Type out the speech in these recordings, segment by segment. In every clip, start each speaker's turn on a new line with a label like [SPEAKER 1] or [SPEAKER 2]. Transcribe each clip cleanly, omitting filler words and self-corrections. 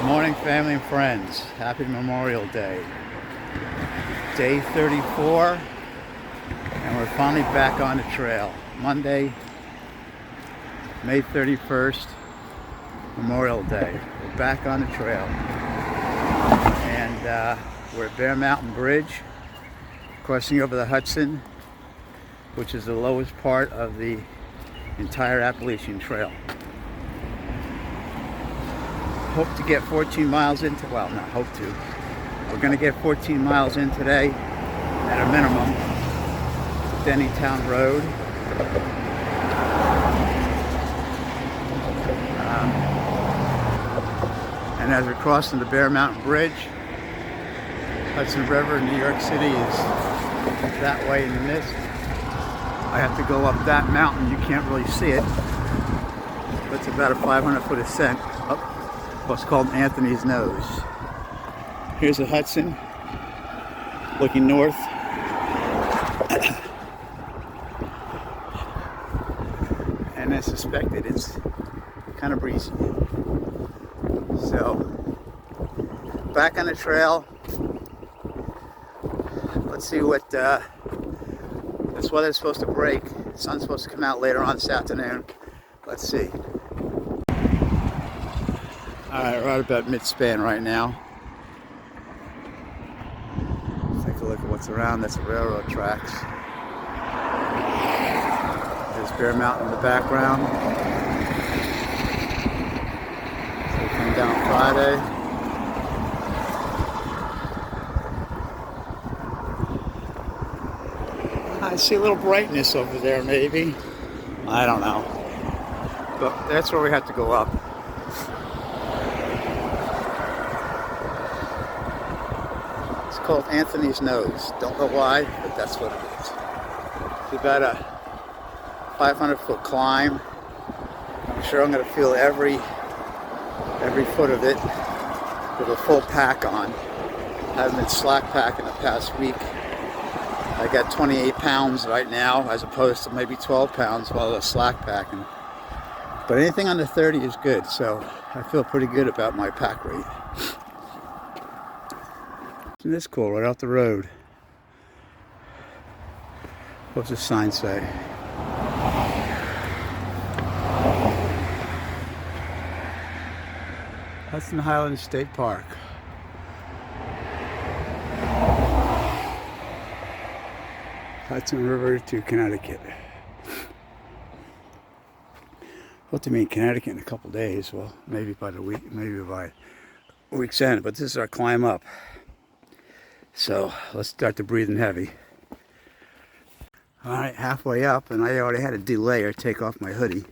[SPEAKER 1] Morning, family and friends. Happy Memorial Day. Day 34, and we're finally back on the trail. Monday, May 31st, Memorial Day. We're back on the trail. And we're at Bear Mountain Bridge, crossing over the Hudson, which is the lowest part of the entire Appalachian Trail. Hope to get 14 miles into, well, not hope to. We're going to get 14 miles in today at a minimum. Denningtown Road. And as we're crossing the Bear Mountain Bridge, Hudson River, New York City is that way in the mist. I have to go up that mountain. You can't really see it. But it's about a 500-foot ascent up what's called Anthony's Nose. Here's the Hudson, looking north. And as suspected, it's kind of breezy. So, back on the trail. Let's see what this weather's supposed to break. The sun's supposed to come out later on this afternoon. Let's see. Alright, right about mid-span right now. Let's take a look at what's around. That's the railroad tracks. There's Bear Mountain in the background. So we came down Friday. I see a little brightness over there, maybe. I don't know. But that's where we have to go up. It's called Anthony's Nose. Don't know why, but that's what it is. It's about a 500-foot climb. I'm sure I'm going to feel every foot of it with a full pack on. I haven't been slack packing the past week. I got 28 pounds right now, as opposed to maybe 12 pounds while I was slack packing. But anything under 30 is good, so I feel pretty good about my pack rate. Isn't this cool, right off the road? What's this sign say? Hudson Highlands State Park. Hudson River to Connecticut. What do you mean Connecticut in a couple days? Well, maybe by the week, maybe by week's end. But this is our climb up. So let's start to breathing heavy. All right, halfway up, and I already had to delay or take off my hoodie.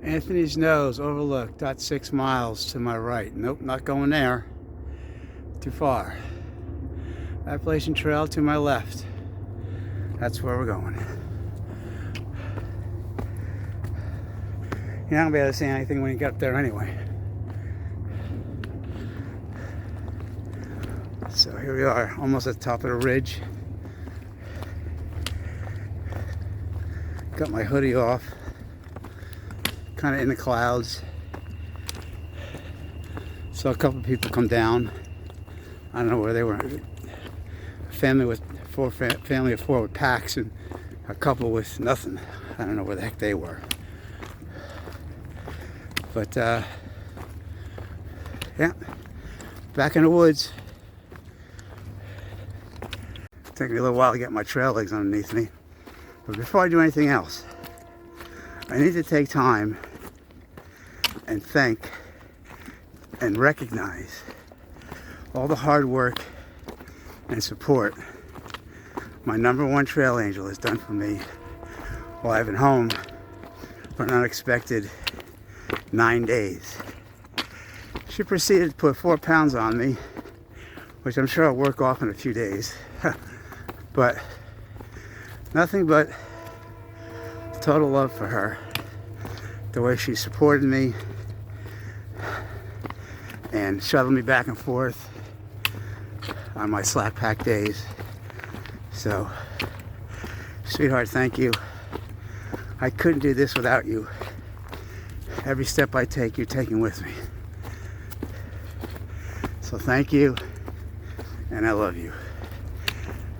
[SPEAKER 1] Anthony's Nose overlooked, about 6 miles to my right. Nope, not going there. Too far. Appalachian Trail to my left. That's where we're going. You're not gonna be able to see anything when you get up there anyway. So here we are, almost at the top of the ridge. Got my hoodie off. Kind of in the clouds. Saw a couple of people come down. I don't know where they were. A family of four with packs and a couple with nothing. I don't know where the heck they were. But yeah, back in the woods. Took me a little while to get my trail legs underneath me. But before I do anything else, I need to take time and thank and recognize all the hard work and support my #1 trail angel has done for me while I've been home for an unexpected 9 days. She proceeded to put 4 pounds on me, which I'm sure I'll work off in a few days. But nothing but total love for her. The way she supported me and shuttled me back and forth on my slack pack days. So, sweetheart, thank you. I couldn't do this without you. Every step I take, you're taking with me. So thank you, and I love you.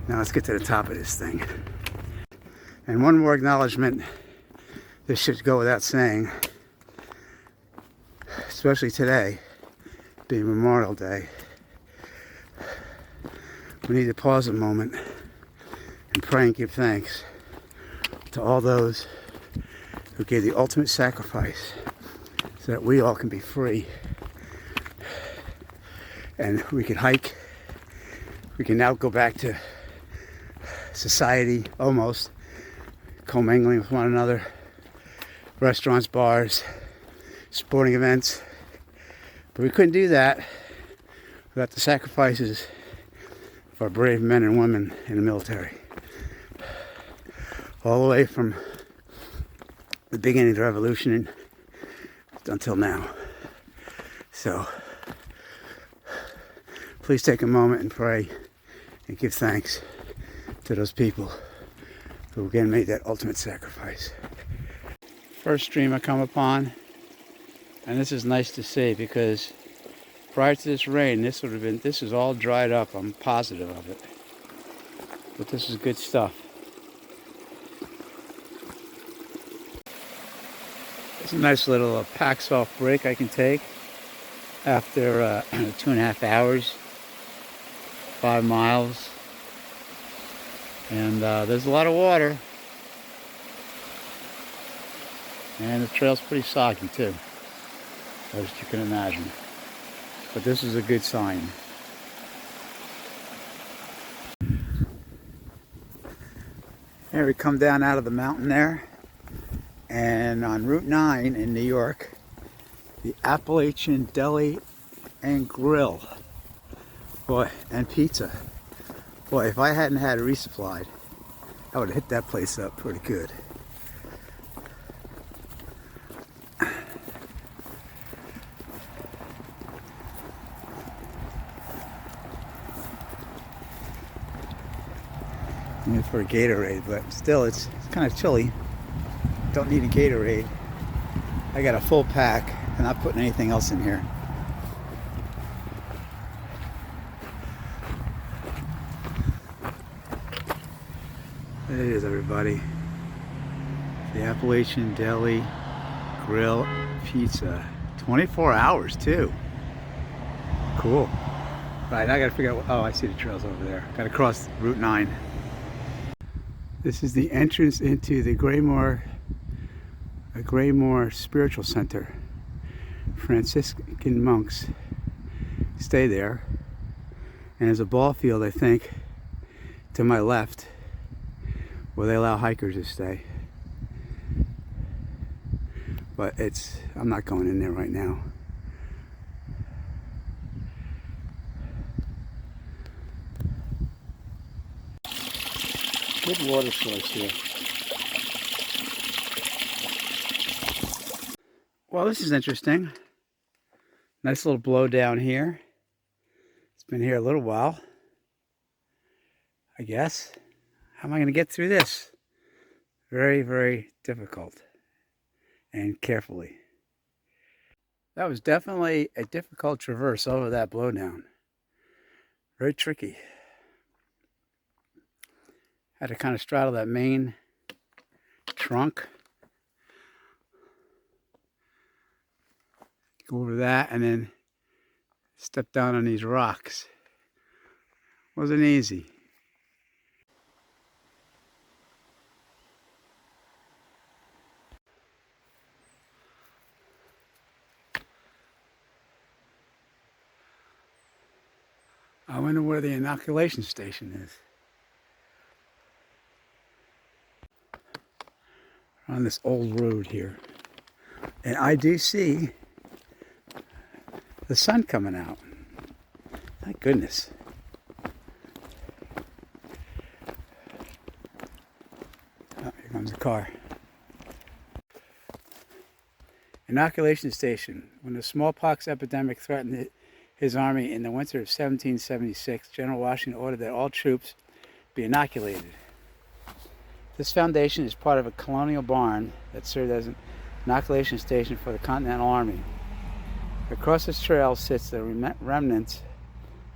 [SPEAKER 1] Now let's get to the top of this thing. And one more acknowledgement. This should go without saying, especially today, being Memorial Day. We need to pause a moment and pray and give thanks to all those who gave the ultimate sacrifice so that we all can be free and we can hike. We can now go back to society, almost commingling with one another. Restaurants, bars, sporting events. But we couldn't do that without the sacrifices of our brave men and women in the military. All the way from the beginning of the revolution until now. So, please take a moment and pray and give thanks to those people who again made that ultimate sacrifice. First stream I come upon, and this is nice to see because prior to this rain, this is all dried up. I'm positive of it. But this is good stuff. It's a nice little pack-off break I can take after 2.5 hours, 5 miles, and there's a lot of water. And the trail's pretty soggy too, as you can imagine. But this is a good sign. Here we come down out of the mountain there, and on Route 9 in New York, the Appalachian Deli and Grill. Boy, and pizza. Boy, if I hadn't had it resupplied, I would have hit that place up pretty good. For a Gatorade, but still it's kind of chilly. Don't need a Gatorade. I got a full pack. I'm not putting anything else in here. There it is, everybody. The Appalachian Deli Grill Pizza. 24 hours too. Cool. Right, I gotta figure out. Oh, I see the trails over there. Gotta cross Route 9. This is the entrance into the Greymoor Spiritual Center. Franciscan monks stay there. And there's a ball field, I think, to my left, where they allow hikers to stay. But I'm not going in there right now. Good water source here. Well, this is interesting. Nice little blow down here. It's been here a little while, I guess. How am I going to get through this? Very, very difficult. And carefully. That was definitely a difficult traverse over that blowdown. Very tricky. Had to kind of straddle that main trunk. Go over that and then step down on these rocks. Wasn't easy. I wonder where the Inoculation Station is. On this old road here. And I do see the sun coming out. Thank goodness. car. Inoculation Station. When the smallpox epidemic threatened his army in the winter of 1776, General Washington ordered that all troops be inoculated. This foundation is part of a colonial barn that served as an inoculation station for the Continental Army. Across this trail sits the remnants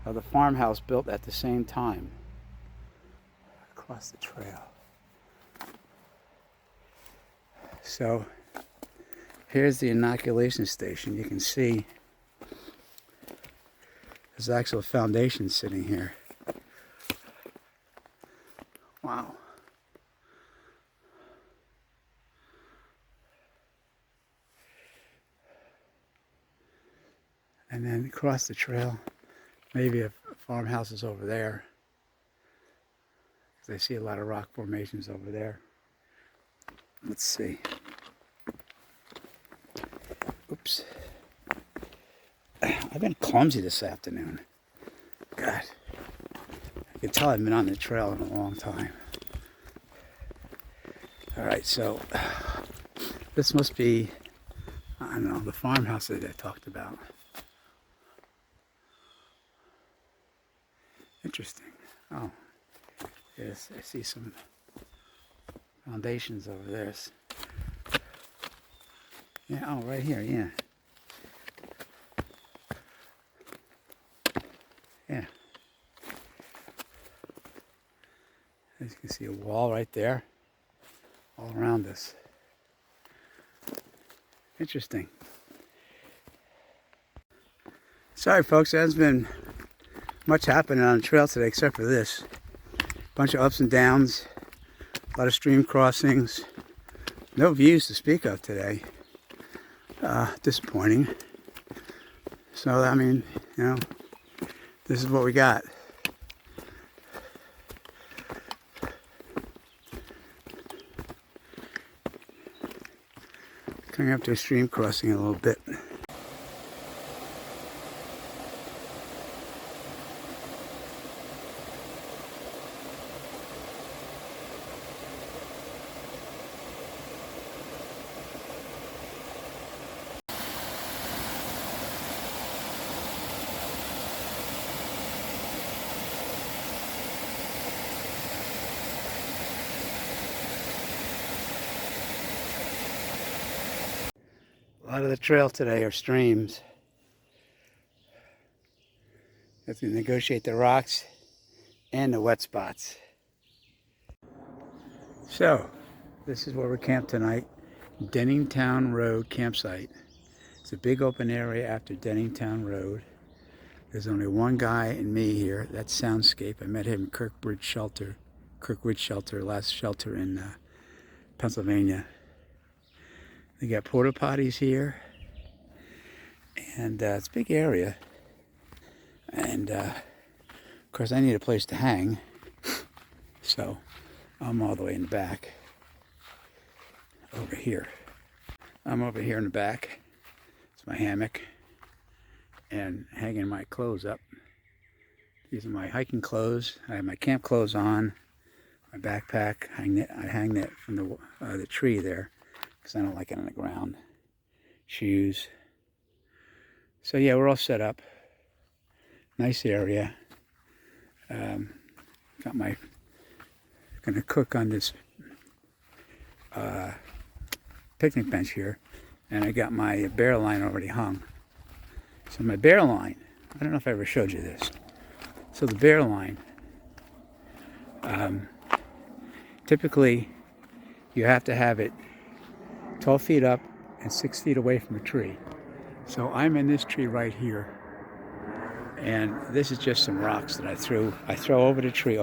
[SPEAKER 1] of the farmhouse built at the same time. Across the trail. So here's the inoculation station. You can see there's actual foundation sitting here. Wow. And then across the trail, maybe a farmhouse is over there. Because I see a lot of rock formations over there. Let's see. Oops. I've been clumsy this afternoon. God. I can tell I've been on the trail in a long time. Alright, so this must be, I don't know, the farmhouse that I talked about. Interesting. Oh, yes, I see some foundations over there. Yeah, oh, right here, yeah. Yeah. As you can see, a wall right there, all around us. Interesting. Sorry, folks, there hasn't been much happening on the trail today except for this. Bunch of ups and downs, a lot of stream crossings. No views to speak of today. Disappointing. So, I mean, you know, this is what we got. Coming up to a stream crossing a little bit. A lot of the trail today are streams. You have to negotiate the rocks and the wet spots. So, this is where we're camped tonight. Denningtown Road campsite. It's a big open area after Denningtown Road. There's only one guy and me here. That's Soundscape. I met him at Kirkwood Shelter, last shelter in Pennsylvania. They got porta potties here, and it's a big area. And of course, I need a place to hang, so I'm all the way in the back. Over here, I'm over here in the back. It's my hammock, and hanging my clothes up. These are my hiking clothes. I have my camp clothes on, my backpack. I hang that from the tree there, because I don't like it on the ground. Shoes. So yeah, we're all set up. Nice area. Got my, gonna cook on this picnic bench here, and I got my bear line already hung. So my bear line, I don't know if I ever showed you this. So the bear line, typically you have to have it 12 feet up and 6 feet away from a tree. So I'm in this tree right here, and this is just some rocks that I throw over the tree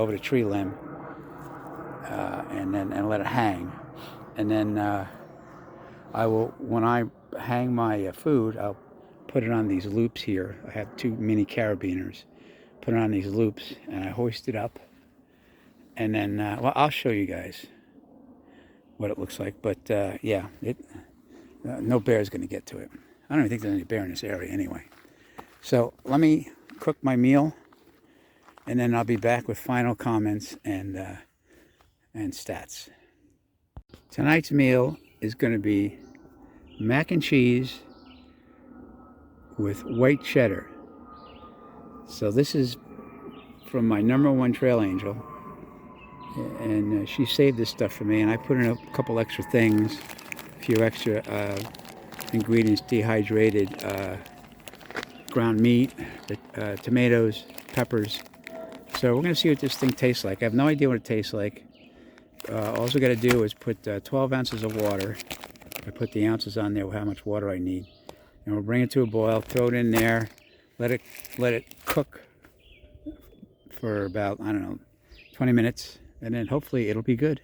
[SPEAKER 1] limb, and let it hang. And then I will, when I hang my food, I'll put it on these loops here. I have 2 mini carabiners. Put it on these loops, and I hoist it up. And then, well, I'll show you guys what it looks like. But yeah, no bear is going to get to it. I don't even think there's any bear in this area anyway. So let me cook my meal, and then I'll be back with final comments and stats. Tonight's meal is going to be mac and cheese with white cheddar. So this is from my #1 trail angel, and she saved this stuff for me, and I put in a couple extra things, a few extra ingredients: dehydrated ground meat, tomatoes, peppers. So we're going to see what this thing tastes like. I have no idea what it tastes like. All we got to do is put 12 ounces of water. I put the ounces on there with how much water I need, and we'll bring it to a boil. Throw it in there, let it cook for about, I don't know, 20 minutes, and then hopefully it'll be good.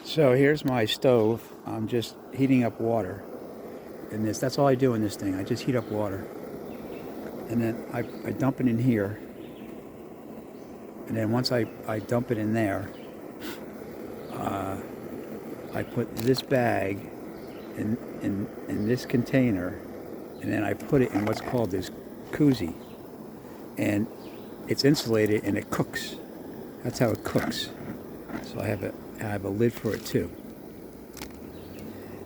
[SPEAKER 1] So here's my stove. I'm just heating up water in this. That's all I do in this thing. I just heat up water, and then I dump it in here. And then once I dump it in there, I put this bag in this container, and then I put it in what's called this koozie. And it's insulated and it cooks. That's how it cooks. So I have a lid for it too.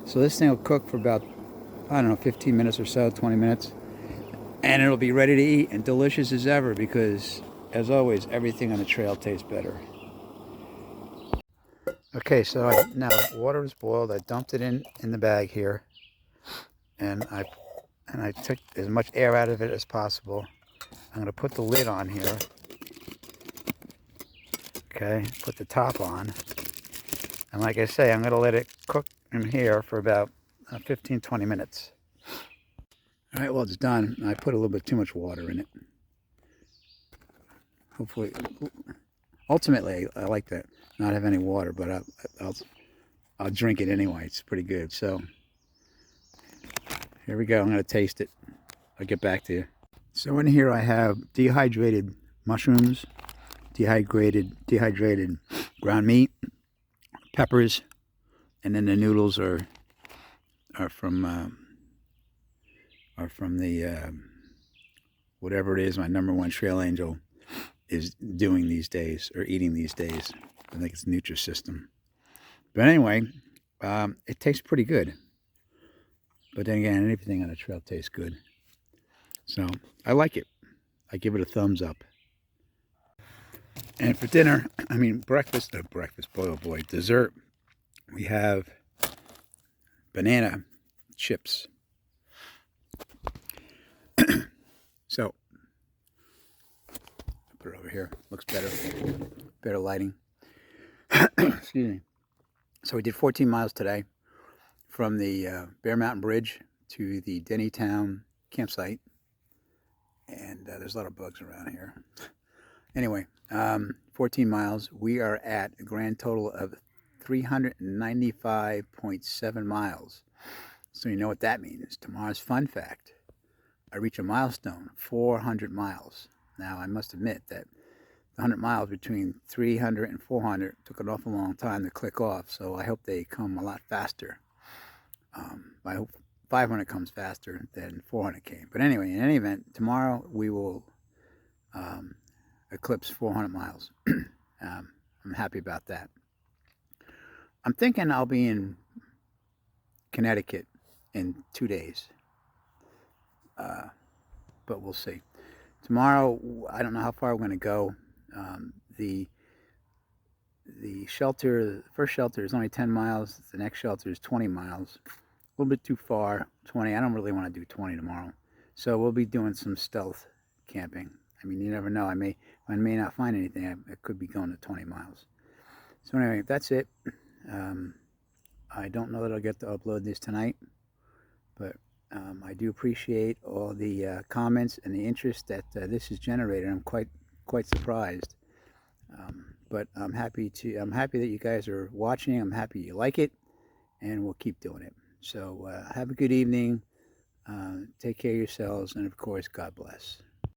[SPEAKER 1] So this thing will cook for about, I don't know, 15 minutes or so, 20 minutes. And it'll be ready to eat and delicious as ever, because as always, everything on the trail tastes better. Okay, so now water is boiled. I dumped it in the bag here, and I took as much air out of it as possible. I'm going to put the lid on here. Okay, put the top on. And like I say, I'm going to let it cook in here for about 15-20 minutes. All right, well, it's done. I put a little bit too much water in it. Hopefully, ultimately, I like that, not have any water, but I'll drink it anyway. It's pretty good. So here we go. I'm going to taste it. I'll get back to you. So in here I have dehydrated mushrooms, dehydrated ground meat, peppers, and then the noodles are from the whatever it is my #1 trail angel is doing these days, or eating these days. I think it's Nutrisystem. But anyway, it tastes pretty good. But then again, anything on a trail tastes good. So I like it. I give it a thumbs up. And for dinner, breakfast, boy oh boy, dessert, we have banana chips. So put it over here. Looks better. Better lighting. Excuse me. So we did 14 miles today from the Bear Mountain Bridge to the Denningtown campsite. And there's a lot of bugs around here. Anyway, 14 miles. We are at a grand total of 395.7 miles. So you know what that means. Tomorrow's fun fact. I reach a milestone, 400 miles. Now, I must admit that the 100 miles between 300 and 400 took an awful long time to click off, so I hope they come a lot faster. I hope 500 comes faster than 400 came. But anyway, in any event, tomorrow we will eclipse 400 miles. I'm happy about that. I'm thinking I'll be in Connecticut in 2 days. But we'll see. Tomorrow, I don't know how far we're going to go. The first shelter is only 10 miles. The next shelter is 20 miles. A little bit too far, 20. I don't really want to do 20 tomorrow. So we'll be doing some stealth camping. You never know. I may not find anything. I could be going to 20 miles. So anyway, that's it. I don't know that I'll get to upload this tonight, but I do appreciate all the comments and the interest that this has generated. I'm quite surprised, but I'm happy that you guys are watching. I'm happy you like it, and we'll keep doing it. So have a good evening. Take care of yourselves, and of course, God bless.